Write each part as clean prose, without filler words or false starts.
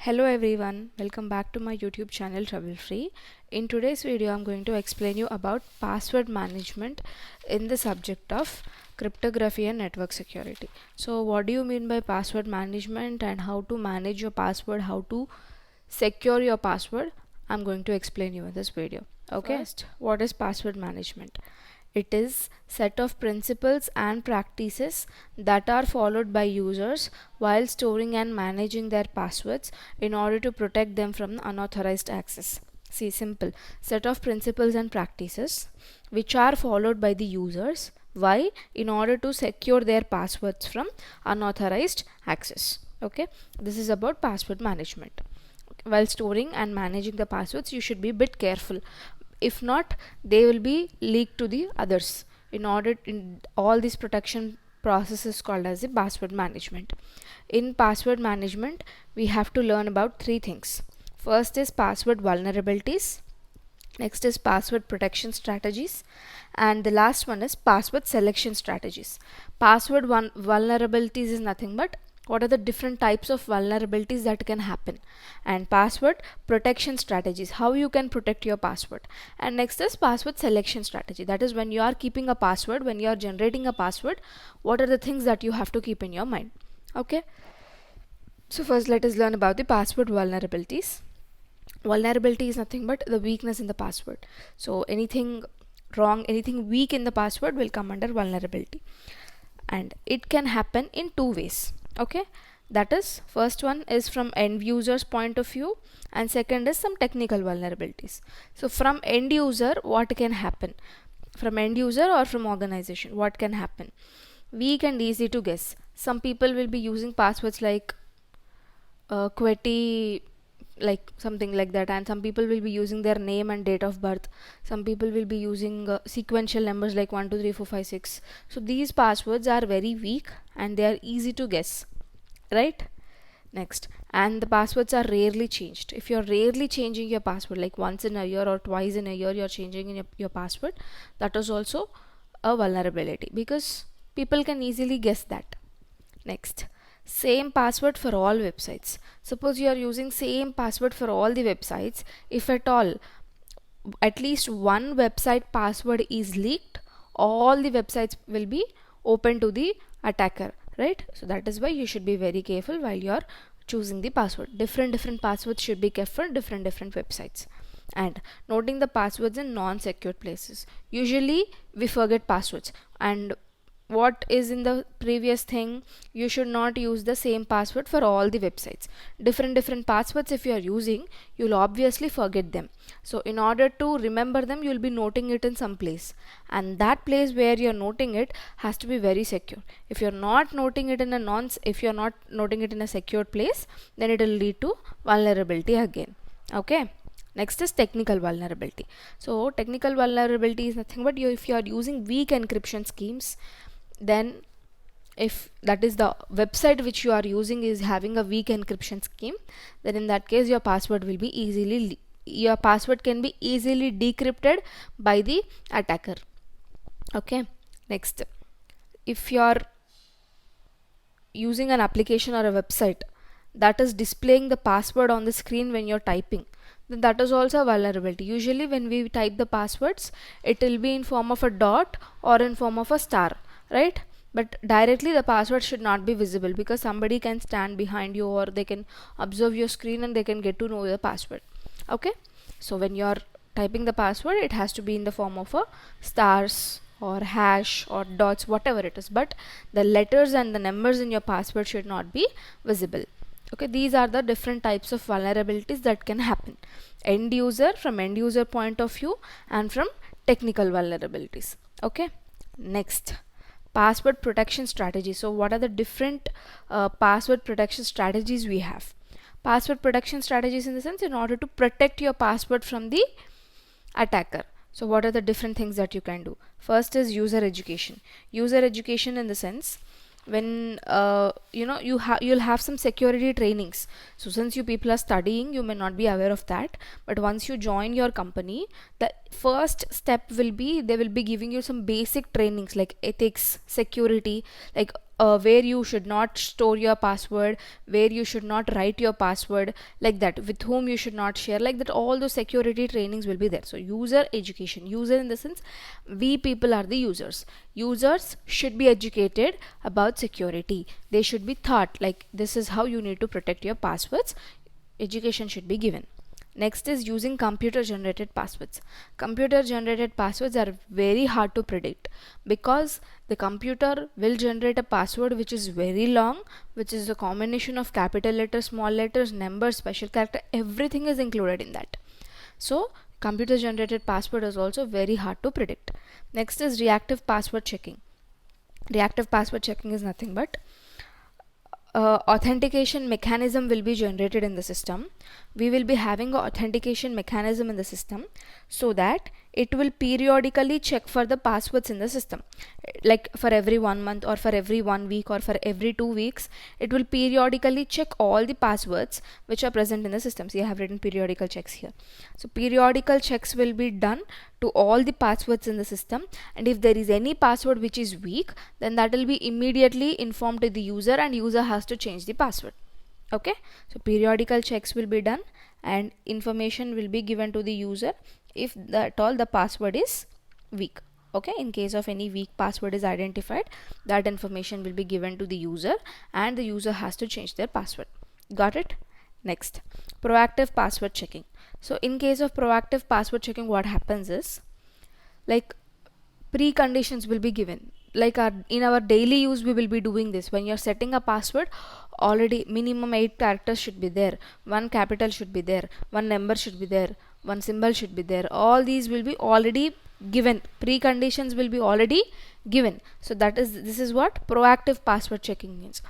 Hello everyone, welcome back to my YouTube channel Trouble Free. In today's video I'm going to explain you about password management in the subject of cryptography and network security. So what do you mean by password management and how to manage your password, how to secure your password? I'm going to explain you in this video. Okay, first, what is password management? It is set of principles and practices that are followed by users while storing and managing their passwords in order to protect them from unauthorized access. See, simple set of principles and practices which are followed by the users. Why? In order to secure their passwords from unauthorized access. Okay, this is about password management. While storing and managing the passwords, you should be a bit careful. If not, they will be leaked to the others. In all these protection processes called as the password management. In password management, we have to learn about three things. First is password vulnerabilities, next is password protection strategies, and the last one is password selection strategies. Password vulnerabilities is nothing but what are the different types of vulnerabilities that can happen, and password protection strategies, how you can protect your password. And next is password selection strategy, that is when you are keeping a password, when you are generating a password, what are the things that you have to keep in your mind. Okay, so first let us learn about the password vulnerabilities. Vulnerability is nothing but the weakness in the password. So anything wrong, anything weak in the password will come under vulnerability, and it can happen in two ways. Okay, that is, first one is from end user's point of view, and second is some technical vulnerabilities. So from end user, what can happen? From end user or from organization, what can happen? Weak and easy to guess. Some people will be using passwords like QWERTY, like something like that, and some people will be using their name and date of birth. Some people will be using sequential numbers like 1 2 3 4 5 6. So these passwords are very weak and they are easy to guess, right? Next, and the passwords are rarely changed. If you're rarely changing your password, like once in a year or twice in a year you're changing in your password, that is also a vulnerability because people can easily guess that. Next, same password for all websites. Suppose you are using same password for all the websites. If at all at least one website password is leaked, all the websites will be open to the attacker, right? So that is why you should be very careful while you are choosing the password. Different passwords should be kept for different websites. And noting the passwords in non-secure places. Usually we forget passwords, and what is in the previous thing, you should not use the same password for all the websites. Different passwords if you are using, you'll obviously forget them. So in order to remember them, you'll be noting it in some place, and that place where you're noting it has to be very secure. If you're not noting it in a secured place, then it will lead to vulnerability again. Okay, next is technical vulnerability. So technical vulnerability is nothing but if you are using weak encryption schemes, then if that is the website which you are using is having a weak encryption scheme, then in that case your password can be easily decrypted by the attacker. Okay, next, if you are using an application or a website that is displaying the password on the screen when you're typing, then that is also a vulnerability. Usually when we type the passwords, it will be in form of a dot or in form of a star, right? But directly the password should not be visible because somebody can stand behind you or they can observe your screen and they can get to know the password. Okay, so when you are typing the password, it has to be in the form of a stars or hash or dots, whatever it is, but the letters and the numbers in your password should not be visible. Okay, these are the different types of vulnerabilities that can happen. From end user point of view, and from technical vulnerabilities. Okay, next, password protection strategy. So what are the different password protection strategies we have? Password protection strategies in the sense, in order to protect your password from the attacker. So what are the different things that you can do? First is user education. User education in the sense, when you'll have some security trainings. So since you people are studying, you may not be aware of that, but once you join your company, the first step will be they will be giving you some basic trainings like ethics, security, like where you should not store your password, where you should not write your password, like that, with whom you should not share, like that. All those security trainings will be there. So user education, user in the sense we people are the users. Users should be educated about security. They should be taught like this is how you need to protect your passwords. Education should be given. Next is using computer generated passwords. Computer generated passwords are very hard to predict because the computer will generate a password which is very long, which is a combination of capital letters, small letters, numbers, special character, everything is included in that. So computer generated password is also very hard to predict. Next is reactive password checking. Reactive password checking is nothing but authentication mechanism will be generated in the system. We will be having an authentication mechanism in the system so that it will periodically check for the passwords in the system. Like for every 1 month or for every 1 week or for every 2 weeks, it will periodically check all the passwords which are present in the system. See, I have written periodical checks here. So periodical checks will be done to all the passwords in the system, and if there is any password which is weak, then that will be immediately informed to the user and user has to change the password. Okay, so periodical checks will be done and information will be given to the user if at all the password is weak. Okay, in case of any weak password is identified, that information will be given to the user and the user has to change their password. Got it? Next, proactive password checking. So in case of proactive password checking, what happens is like preconditions will be given. Like in our daily use we will be doing this. When you're setting a password, already minimum 8 characters should be there, 1 capital should be there, 1 number should be there, 1 symbol should be there. All these will be already given. Preconditions will be already given. So this is what proactive password checking means.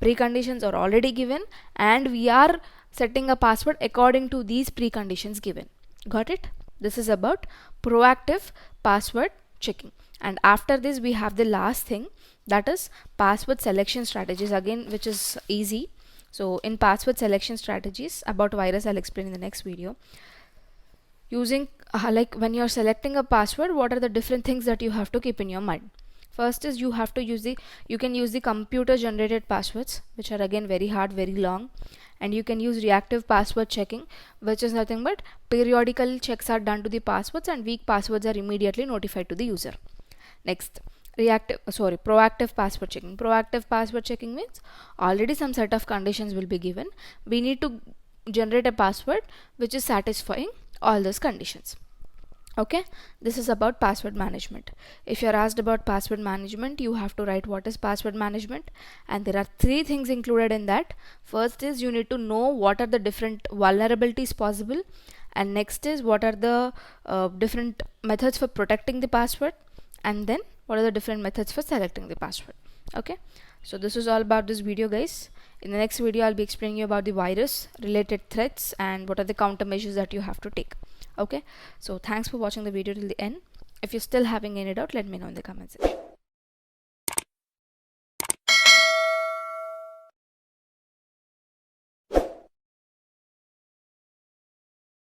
Preconditions are already given and we are setting a password according to these preconditions given. Got it? This is about proactive password checking. And after this we have the last thing, that is password selection strategies, again which is easy. So in password selection strategies about virus I'll explain in the next video. Using like when you're selecting a password, what are the different things that you have to keep in your mind? First is you can use the computer generated passwords, which are again very hard, very long, and you can use reactive password checking, which is nothing but periodical checks are done to the passwords and weak passwords are immediately notified to the user. Next, proactive password checking. Proactive password checking means already some set of conditions will be given. We need to generate a password which is satisfying all those conditions. Okay, this is about password management. If you're asked about password management, you have to write what is password management, and there are 3 things included in that. First is you need to know what are the different vulnerabilities possible, and next is what are the different methods for protecting the password, and then what are the different methods for selecting the password. Okay, so this is all about this video, guys. In the next video I'll be explaining you about the virus related threats and what are the countermeasures that you have to take. Okay, so thanks for watching the video till the end. If you're still having any doubt, let me know in the comment section.